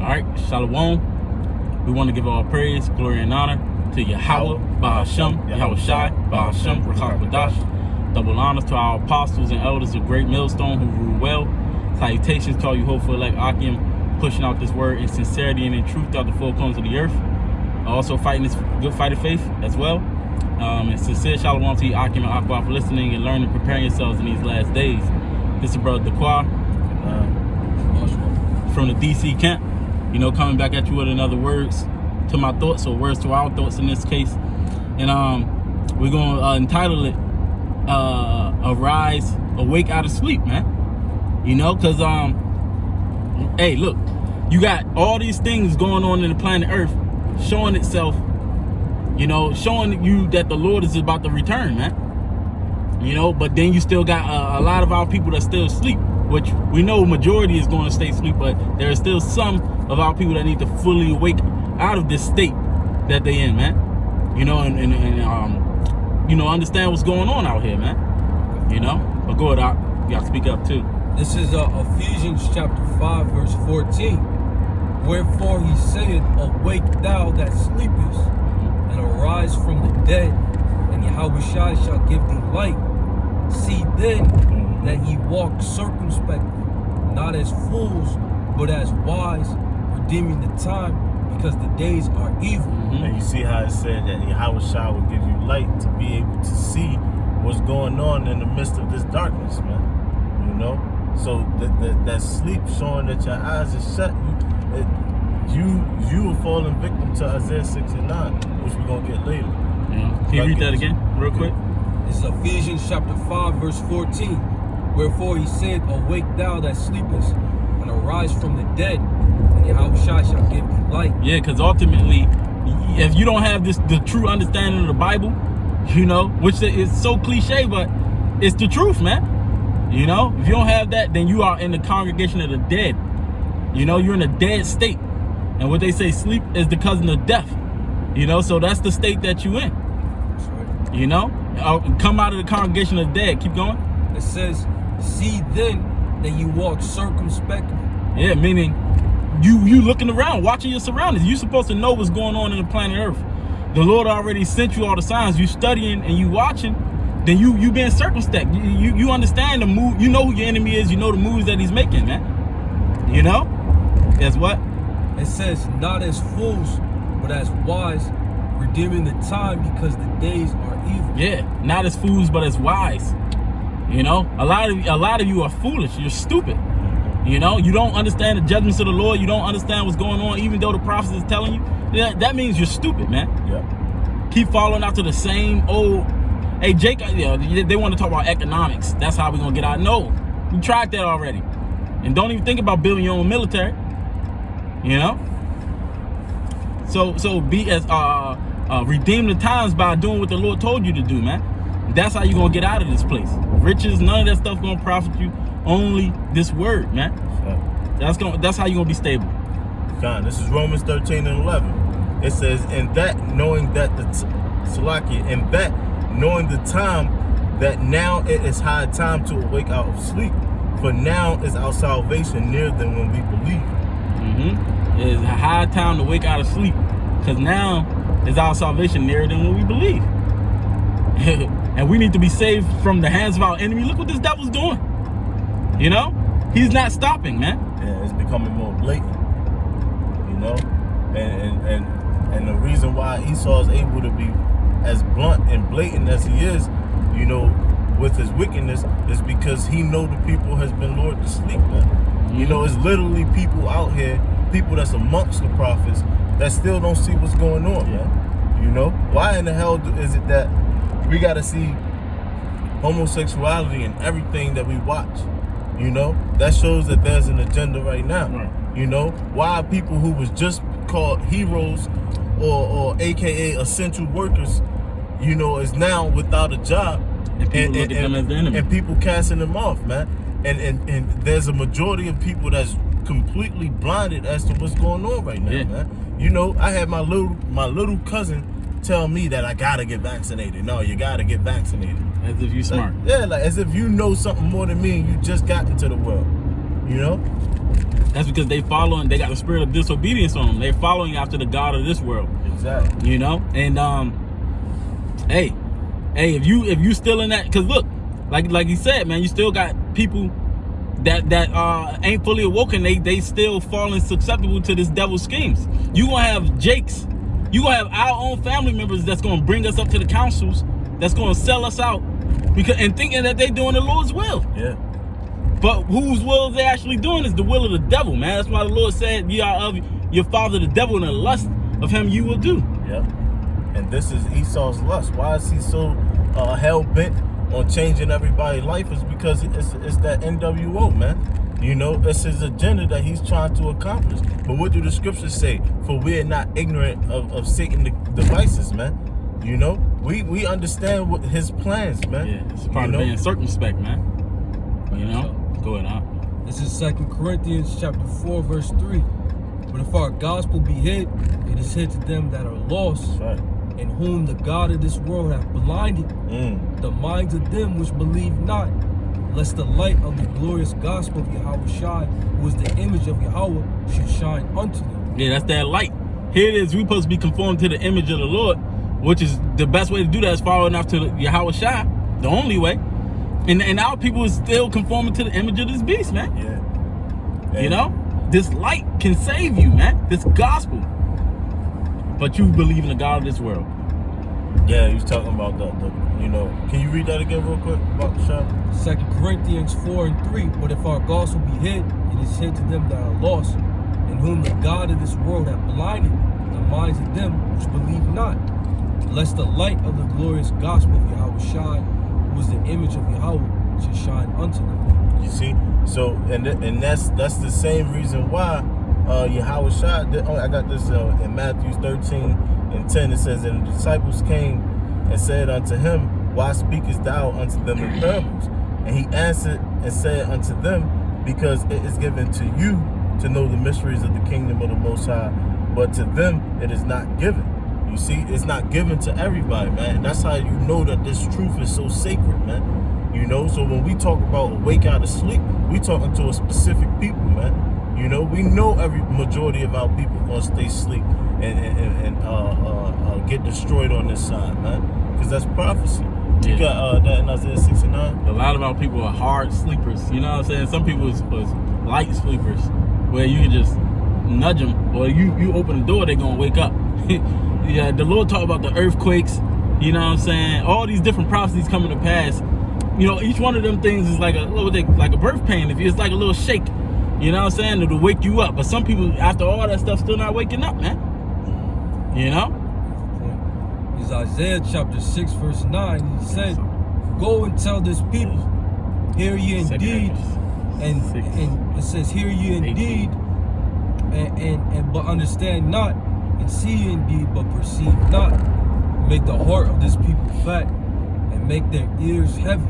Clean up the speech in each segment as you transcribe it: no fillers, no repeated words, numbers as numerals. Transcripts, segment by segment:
All right, Shalom. We want to give all praise, glory, and honor to Yahweh, Bahashem, Yahweh Shai, Bahashem, Rakak Badash. Double honors to our apostles and elders of Great Millstone who rule well. Salutations to all you hopeful elect Akim, pushing out this word in sincerity and in truth throughout the four corners of the earth. Also fighting this good fight of faith as well. And sincere shalom to you, Akim and Akbar, for listening and learning, preparing yourselves in these last days. This is Brother Daqua from the DC camp. You know, coming back at you with another words to my thoughts, or words to our thoughts in this case. And we're going to entitle it Arise, Awake Out of Sleep, man. You know, because, hey, look, you got all these things going on in the planet Earth showing itself, you know, showing you that the Lord is about to return, man. You know, but then you still got a lot of our people that still sleep, which we know majority is going to stay asleep, but there are still some of our people that need to fully awake out of this state that they in, man. You know, and you know, understand what's going on out here, man. You know, but go ahead, you got to speak up too. This is Ephesians chapter 5, verse 14. Wherefore he saith, awake thou that sleepest, and arise from the dead, and Yahweh Shai shall give thee light. See then that ye walk circumspectly, not as fools, but as wise, redeeming the time, because the days are evil. And you see how it said that Yahweh Shai will give you light to be able to see what's going on in the midst of this darkness, man. You know? So that sleep showing that your eyes are shut, you are falling victim to Isaiah 69, which we're going to get later. Yeah. Can you read that again real quick? This is Ephesians chapter 5, verse 14. Wherefore he said, awake thou that sleepest, and arise from the dead, and Yahweh Shai shall give thee light. Yeah, because ultimately, if you don't have the true understanding of the Bible, you know, which is so cliche, but it's the truth, man. You know, if you don't have that, then you are in the congregation of the dead. You know, you're in a dead state. And what they say, sleep is the cousin of death. You know, so that's the state that you in. That's right. You know, come out of the congregation of the dead. Keep going. It says, see then that you walk circumspectly. Yeah, meaning you looking around, watching your surroundings. You're supposed to know what's going on in the planet Earth. The Lord already sent you all the signs. You studying and you watching, then you being circumspect. You understand the move. You know who your enemy is. You know the moves that he's making, man. You know? As what? It says, not as fools, but as wise, redeeming the time, because the days are evil. Yeah, not as fools, but as wise. You know, a lot of you are foolish. You're stupid. You know, you don't understand the judgments of the Lord. You don't understand what's going on, even though the prophets is telling you. That means you're stupid, man. Yeah. Keep following out to the same old. Hey, Jake, they want to talk about economics. That's how we're gonna get out. No, we tried that already. And don't even think about building your own military. You know? So be as redeem the times by doing what the Lord told you to do, man. That's how you're gonna get out of this place. Riches, none of that stuff gonna profit you. Only this word, man. That's how you're gonna be stable. God, this is Romans 13 and 11. It says, and that knowing the time that now it is high time to awake out of sleep. For now is our salvation nearer than when we believe. It's a high time to wake out of sleep, because now is our salvation nearer than when we believe. And we need to be saved from the hands of our enemy. Look what this devil's doing. You know, he's not stopping, man. Yeah, it's becoming more blatant. You know, and the reason why Esau is able to be as blunt and blatant as he is, you know, with his wickedness, is because he know the people has been lured to sleep, man. You know, it's literally people out here, people that's amongst the prophets, that still don't see what's going on, man. You know, why in the hell is it that we got to see homosexuality in everything that we watch? You know, that shows that there's an agenda right now. Right. You know, why people who was just called heroes or AKA essential workers, you know, is now without a job, and people look at them as the enemy, and people casting them off, man. And there's a majority of people that's completely blinded as to what's going on right now, man. You know, I had my little cousin tell me that I gotta get vaccinated. No, you gotta get vaccinated. As if you smart. Like, yeah, like as if you know something more than me and you just got into the world. You know? That's because they got the spirit of disobedience on them. They're following after the God of this world. Exactly. You know? And hey, if you still in that, because look, like he said, man, you still got people that ain't fully awoken. They still falling susceptible to this devil's schemes. You gonna have Jakes, you gonna have our own family members that's gonna bring us up to the councils, that's gonna sell us out and thinking that they doing the Lord's will. Yeah. But whose will they actually doing is the will of the devil, man. That's why the Lord said, "Ye are of your father the devil, and the lust of him you will do." Yeah. And this is Esau's lust. Why is he so hell bent on changing everybody's life? Is because it's that NWO, man. You know, it's his agenda that he's trying to accomplish. But what do the scriptures say? For we are not ignorant of Satan's devices, man. You know, we understand what his plans, man. Yeah, it's part of being circumspect, man. You know, go ahead, huh? This is 2 Corinthians chapter 4, verse 3. But if our gospel be hid, it is hid to them that are lost, That's right. in whom the God of this world hath blinded the minds of them which believe not, lest the light of the glorious gospel of Yahushua, who is the image of Yahweh, should shine unto them. Yeah, that's that light. Here it is. We supposed to be conformed to the image of the Lord, which is the best way to do that is following after Yahushua, the only way. And our people is still conforming to the image of this beast, man. Yeah. You know, this light can save you, man. This gospel. But you believe in the God of this world. Yeah, he was talking about the you know. Can you read that again real quick about the shop? 2 Corinthians 4 and 3. But if our gospel be hid, it is hid to them that are lost, in whom the God of this world hath blinded the minds of them which believe not, lest the light of the glorious gospel of Yahushua, who is the image of Yahweh, should shine unto them. You see, so and that's the same reason why Yahushua. I got this in Matthew 13 and 10. It says, and the disciples came and said unto him, why speakest thou unto them in parables? And he answered and said unto them, because it is given to you to know the mysteries of the kingdom of the Most High, but to them it is not given. You see, it's not given to everybody, man. And that's how you know that this truth is so sacred, man. You know, so when we talk about wake out of sleep, we talking to a specific people, man. You know, we know every majority of our people gonna stay asleep and get destroyed on this side, man. Because that's prophecy. You got that in Isaiah 69. A lot of our people are hard sleepers. You know what I'm saying? Some people was light sleepers, where you can just nudge them, or you open the door, they're gonna wake up. Yeah, the Lord talked about the earthquakes. You know what I'm saying? All these different prophecies coming to pass. You know, each one of them things is like a birth pain. If it's like a little shake, you know what I'm saying? It'll wake you up. But some people, after all that stuff, still not waking up, man. You know? It's Isaiah chapter 6, verse 9. He said, go and tell this people, hear ye indeed. And it says, hear ye indeed, and but understand not, and see ye indeed, but perceive not. Make the heart of this people fat, and make their ears heavy.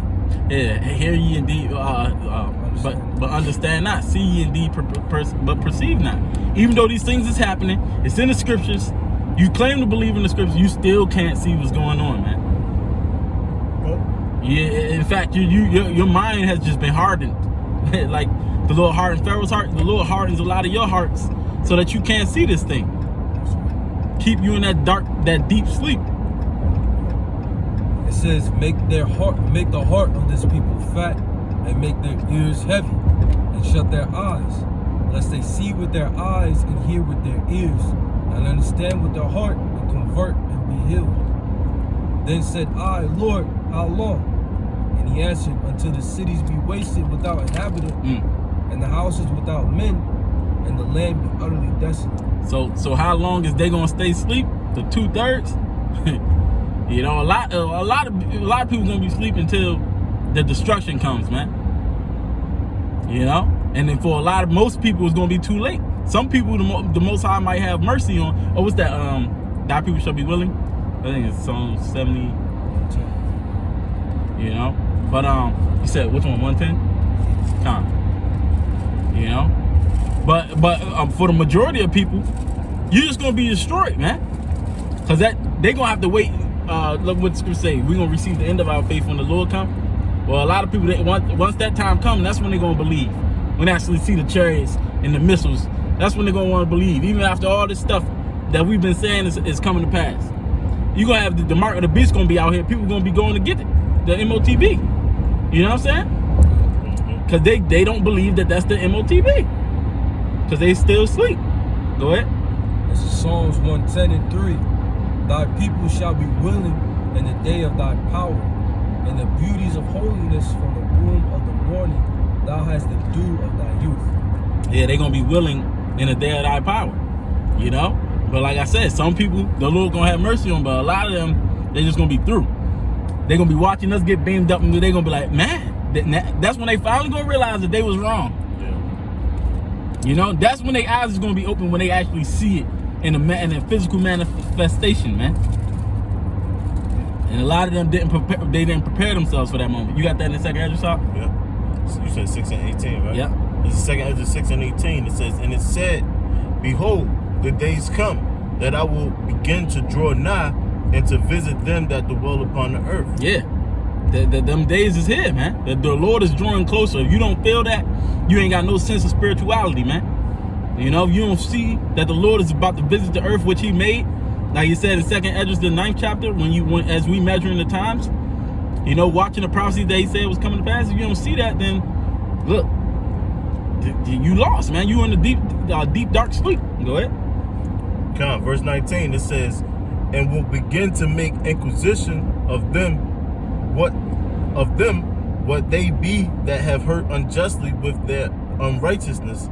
Yeah, hear ye indeed, but understand not. See ye indeed, but perceive not. Even though these things is happening, it's in the scriptures. You claim to believe in the scriptures, you still can't see what's going on, man. Yeah, in fact, your mind has just been hardened. Like the Lord hardened Pharaoh's heart, the Lord hardens a lot of your hearts so that you can't see this thing. Keep you in that dark, that deep sleep. It says, make the heart of this people fat, and make their ears heavy, and shut their eyes, lest they see with their eyes and hear with their ears, and understand with their heart, and convert and be healed. Then said I, Lord, how long? And he answered, until the cities be wasted without inhabitant, and the houses without men, and the land be utterly desolate. So how long is they gonna stay asleep? The 2/3? You know, a lot of people gonna be sleeping until the destruction comes, man. You know, and then for most people, it's gonna be too late. Some people, the Most High might have mercy on. Oh, what's that? Thy people shall be willing. I think it's Psalm 70. You know, but you said which one? 110. You know, but for the majority of people, you're just gonna be destroyed, man. Cause they gonna have to wait. Look what the scripture say. We're gonna receive the end of our faith when the Lord come. Well, a lot of people, once that time comes, that's when they're gonna believe. When they actually see the chariots and the missiles, that's when they're gonna want to believe. Even after all this stuff that we've been saying is coming to pass, you're gonna have the mark of the beast gonna be out here. People gonna be going to get it, the MOTB. You know what I'm saying? Because they don't believe that that's the MOTB. Because they still sleep. Go ahead. This is Psalms 110:3. Thy people shall be willing in the day of thy power, and the beauties of holiness from the womb of the morning. Thou hast the dew of thy youth. Yeah, they're gonna be willing in the day of thy power. You know? But like I said, some people the Lord gonna have mercy on, but a lot of them, they just gonna be through. They're gonna be watching us get beamed up, and they're gonna be like, man, that's when they finally gonna realize that they was wrong. Yeah. You know, that's when their eyes is gonna be open, when they actually see it in a physical manifestation, man. And a lot of them didn't prepare themselves for that moment. You got that in the second Ezra, Sop? Yeah. So you said 6 and 18, right? Yeah. This is second Ezra 6 and 18. It says, and it said, behold, the days come that I will begin to draw nigh and to visit them that dwell upon the earth. Yeah. Them days is here, man. The Lord is drawing closer. If you don't feel that, you ain't got no sense of spirituality, man. You know, if you don't see that the Lord is about to visit the earth, which he made, like he said in second Ezra, the 9th chapter, as we measuring the times, you know, watching the prophecy that he said was coming to pass, if you don't see that, then look, you lost, man. You in the deep dark sleep. Go ahead. Verse 19, it says, and will begin to make inquisition of them what they be that have hurt unjustly with their unrighteousness,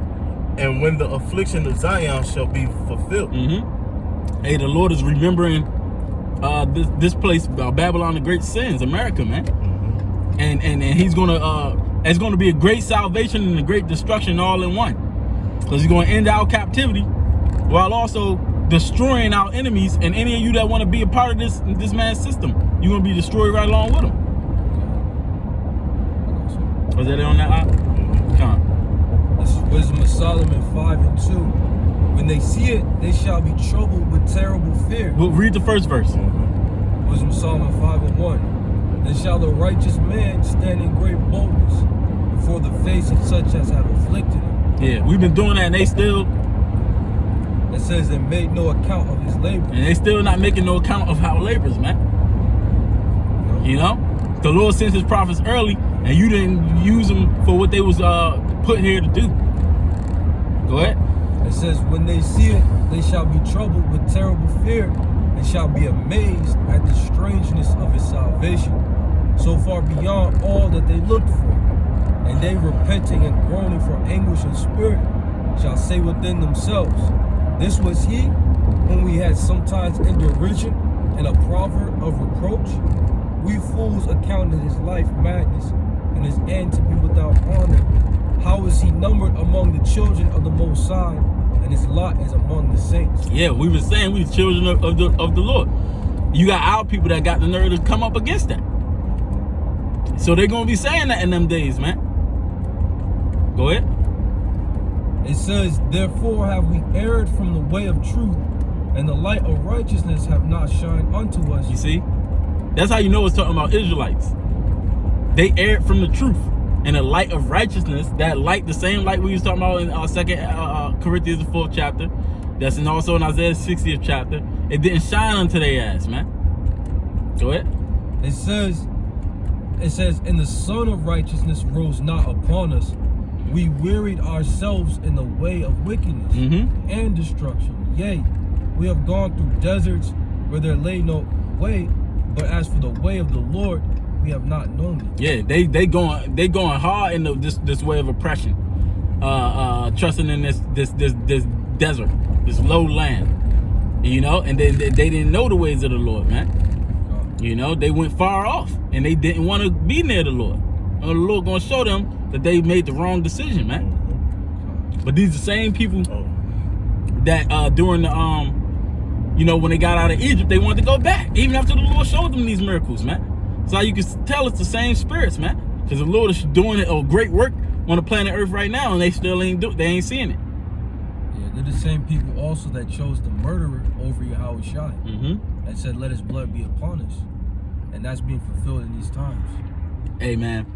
and when the affliction of Zion shall be fulfilled. Mm-hmm. Hey, the Lord is remembering this place, Babylon, the great sins, America, man. Mm-hmm. And he's gonna it's gonna be a great salvation and a great destruction all in one, because he's gonna end our captivity while also destroying our enemies. And any of you that want to be a part of this man's system, you're gonna be destroyed right along with him. Was that it on that? Come on. This is Wisdom of Solomon 5 and 2. When they see it, they shall be troubled with terrible fear. We'll read the first verse. Wisdom of Solomon 5 and 1. Then shall the righteous man stand in great boldness before the face of such as have afflicted him. Yeah, we've been doing that, and they still. It says they made no account of his labor. And they still not making no account of our labors, man. You know? The Lord sent his prophets early, and you didn't use them for what they was put here to do. Go ahead. It says, when they see it, they shall be troubled with terrible fear, and shall be amazed at the strangeness of his salvation, so far beyond all that they looked for. And they, repenting and groaning for anguish of spirit, shall say within themselves, this was he whom we had sometimes in derision and a proverb of reproach. We fools accounted his life madness, and his end to be without honor. How is he numbered among the children of the Most High, and his lot is among the saints? Yeah, we were saying we the children of the Lord. You got our people that got the nerve to come up against that. So they're gonna be saying that in them days, man. Go ahead. It says, therefore have we erred from the way of truth, and the light of righteousness have not shined unto us. You see? That's how you know it's talking about Israelites. They erred from the truth. And the light of righteousness, that light, the same light we was talking about in our second Corinthians, the 4th chapter, that's also in Isaiah 60th chapter, it didn't shine unto their ass, man. Go ahead. It says, and the Son of Righteousness rose not upon us. We wearied ourselves in the way of wickedness and destruction. Yea, we have gone through deserts where there lay no way, but as for the way of the Lord, we have not known it. Yeah, they going hard in this way of oppression, trusting in this desert, this low land, you know, and they didn't know the ways of the Lord, man. You know, they went far off, and they didn't want to be near the Lord. And the Lord gonna show them that they made the wrong decision, man. But these are the same people that during the you know, when they got out of Egypt, they wanted to go back, even after the Lord showed them these miracles, man. So you can tell it's the same spirits, man, because the Lord is doing a great work on the planet Earth right now, and they still ain't seeing it. Yeah, they're the same people also that chose the murderer over Yahweh Shai, and said, "Let his blood be upon us," and that's being fulfilled in these times. Hey, man,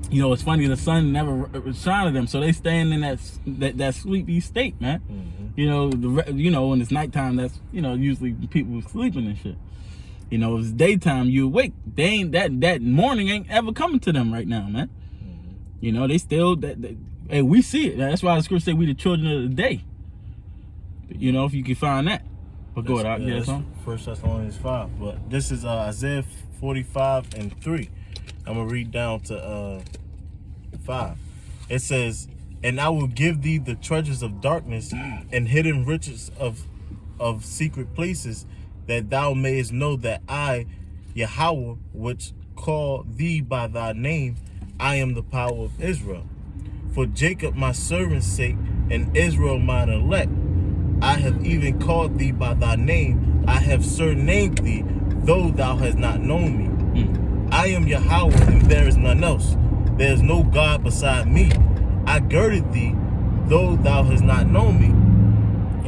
you know, it's funny, the sun never shine on them, so they stand in that sleepy state, man. You know, you know, when it's nighttime, that's, you know, usually people sleeping and shit. You know, if it's daytime, you awake. They ain't that morning ain't ever coming to them right now, man. You know, they still hey, we see it. That's why the scripture say we the children of the day. You know, if you can find that. But go ahead, yeah, that's 1 Thessalonians 5. But this is Isaiah 45:3. I'm gonna read down to 5. It says, "And I will give thee the treasures of darkness and hidden riches of secret places, that thou mayest know that I, Yahweh, which call thee by thy name, I am the power of Israel. For Jacob my servant's sake, and Israel mine elect, I have even called thee by thy name. I have surnamed thee, though thou hast not known me. I am Yahweh, and there is none else. There is no God beside me. I girded thee, though thou hast not known me."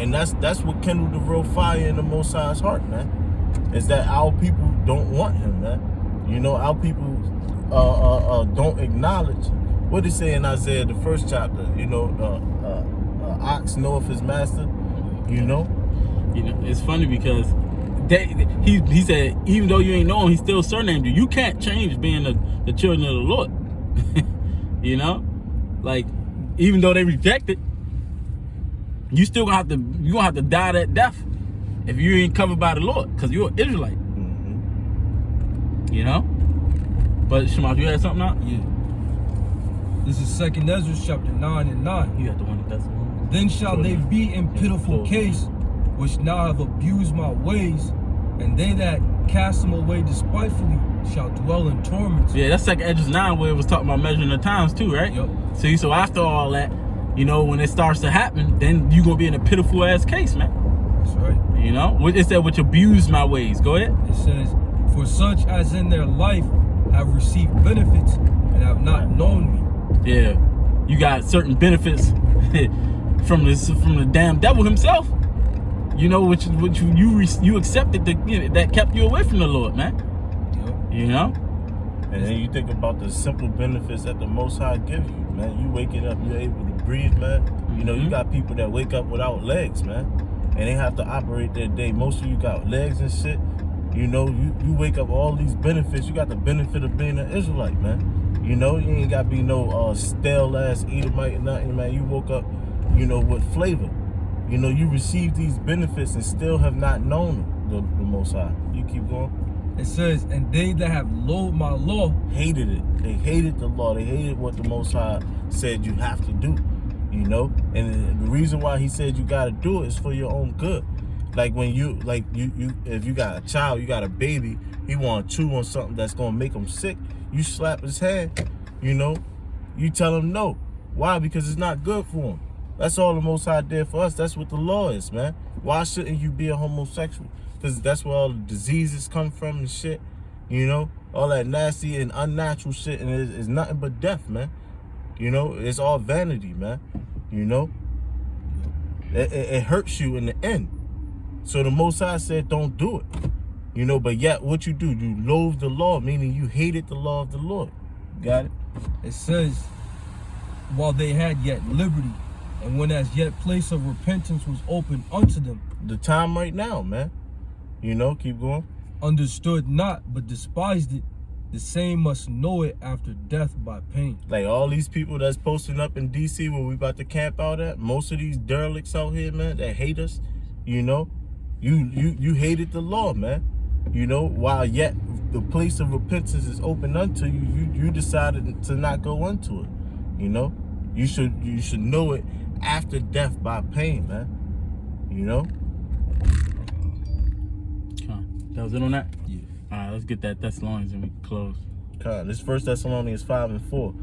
And that's what kindled the real fire in the Most High's heart, man. Is that our people don't want him, man. You know, our people don't acknowledge what it say in Isaiah, the 1st chapter. You know, ox knoweth his master. You know, it's funny because he said, even though you ain't know him, he still surnamed you. You can't change being the children of the Lord. You know, like, even though they reject it, you still gonna have to die that death if you ain't covered by the Lord, because you're an Israelite. You know. But Shemar, you had something out? Yeah. This is 2nd Ezra chapter 9:9. You got the one that's one. "Then shall they be in pitiful case, which now have abused my ways, and they that cast them away despitefully shall dwell in torments." Yeah, that's 2nd Ezra 9, where it was talking about measuring the times too, right? Yep. See, so after all that, you know, when it starts to happen, then you gonna be in a pitiful ass case, man. That's right. You know, it said, which abused my ways. Go ahead. It says, "For such as in their life have received benefits and have not known me." Yeah, you got certain benefits from the damn devil himself. You know, which you accepted that kept you away from the Lord, man. Yep. You know. and then you think about the simple benefits that the Most High give you, man. You waking up, you're able to breathe, man. You know, you got people that wake up without legs, man, and they have to operate their day. Most of you got legs and shit. You know, you wake up, all these benefits. You got the benefit of being an Israelite, man. You know, you ain't got to be no stale ass Edomite or nothing, man. You woke up, you know, with flavor. You know, you received these benefits and still have not known the Most High. You keep going. It says, "And they that have loathed my law Hated it. They hated the law. They hated what the Most High said you have to do. You know, and the reason why He said you got to do it is for your own good. Like when you if you got a child, you got a baby, he want to chew on something that's gonna make him sick. You slap his hand, you know, you tell him no. Why? Because it's not good for him. That's all the Most High did for us. That's what the law is, man. Why shouldn't you be a homosexual? Because that's where all the diseases come from and shit. You know, all that nasty and unnatural shit, and it's nothing but death, man. You know, it's all vanity, man. You know, it hurts you in the end. So the Most High said, don't do it. You know, but yet what you do, you loathe the law, meaning you hated the law of the Lord. Got it? It says, "While they had yet liberty, and when as yet place of repentance was open unto them, The time right now, man. You know, keep going. understood not, but despised it, the same must know it after death by pain." Like all these people that's posting up in DC where we about to camp out at, most of these derelicts out here, man, that hate us, you know, you hated the law, man. You know, while yet the place of repentance is open unto you, you decided to not go into it. You know, you should know it after death by pain, man. You know. That was it on that? Yeah. All right, let's get that Thessalonians and we can close. This 1 Thessalonians 5:4.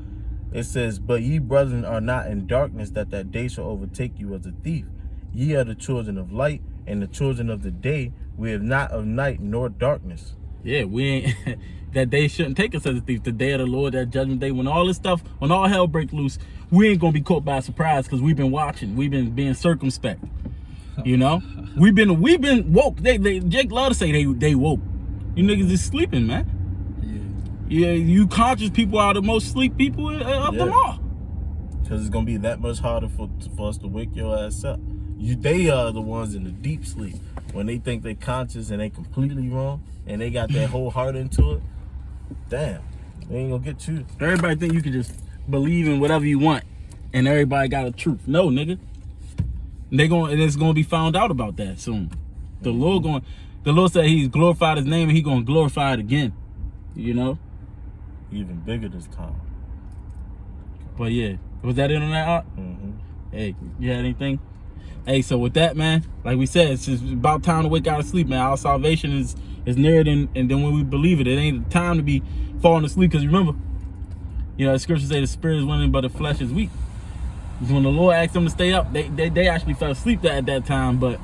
It says, "But ye brethren are not in darkness, that day shall overtake you as a thief. Ye are the children of light and the children of the day. We have not of night nor darkness." Yeah, we ain't that day shouldn't take us as a thief. The day of the Lord, that judgment day, when all this stuff, when all hell break loose, we ain't gonna be caught by surprise because we've been watching, we've been being circumspect. You know, we've been woke. Jake love to say they woke. You niggas is sleeping, man. Yeah. Yeah, you conscious people are the most sleep people of them all. Because it's gonna be that much harder for us to wake your ass up. They are the ones in the deep sleep when they think they're conscious and they completely wrong and they got their whole heart into it. Damn, they ain't gonna get you. Everybody think you can just believe in whatever you want, and everybody got a truth. No, nigga. And it's gonna be found out about that soon. The Lord said He's glorified His name, and He gonna glorify it again. You know. Even bigger this time. But yeah, was that it on that art? Mm-hmm. Hey, you had anything? Hey, so with that, man, like we said, it's just about time to wake out of sleep, man. Our salvation is nearer than, and then when we believe it, it ain't the time to be falling asleep. Because remember, you know, the scriptures say the spirit is willing, but the flesh is weak. When the Lord asked them to stay up, they actually fell asleep at that time. But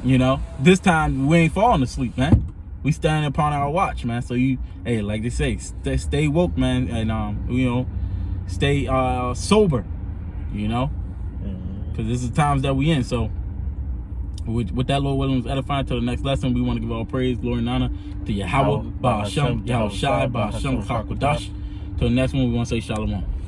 you know, this time we ain't falling asleep, man. We standing upon our watch, man. So hey, like they say, stay woke, man, and you know, stay sober, you know. Because this is the times that we in. So with that, Lord Williams edifying to the next lesson, we want to give all praise, glory, and honor to Yahweh, Ba'ashem, Yahushai, Ba'ashem, Chakodash. To the next one, we want to say Shalom.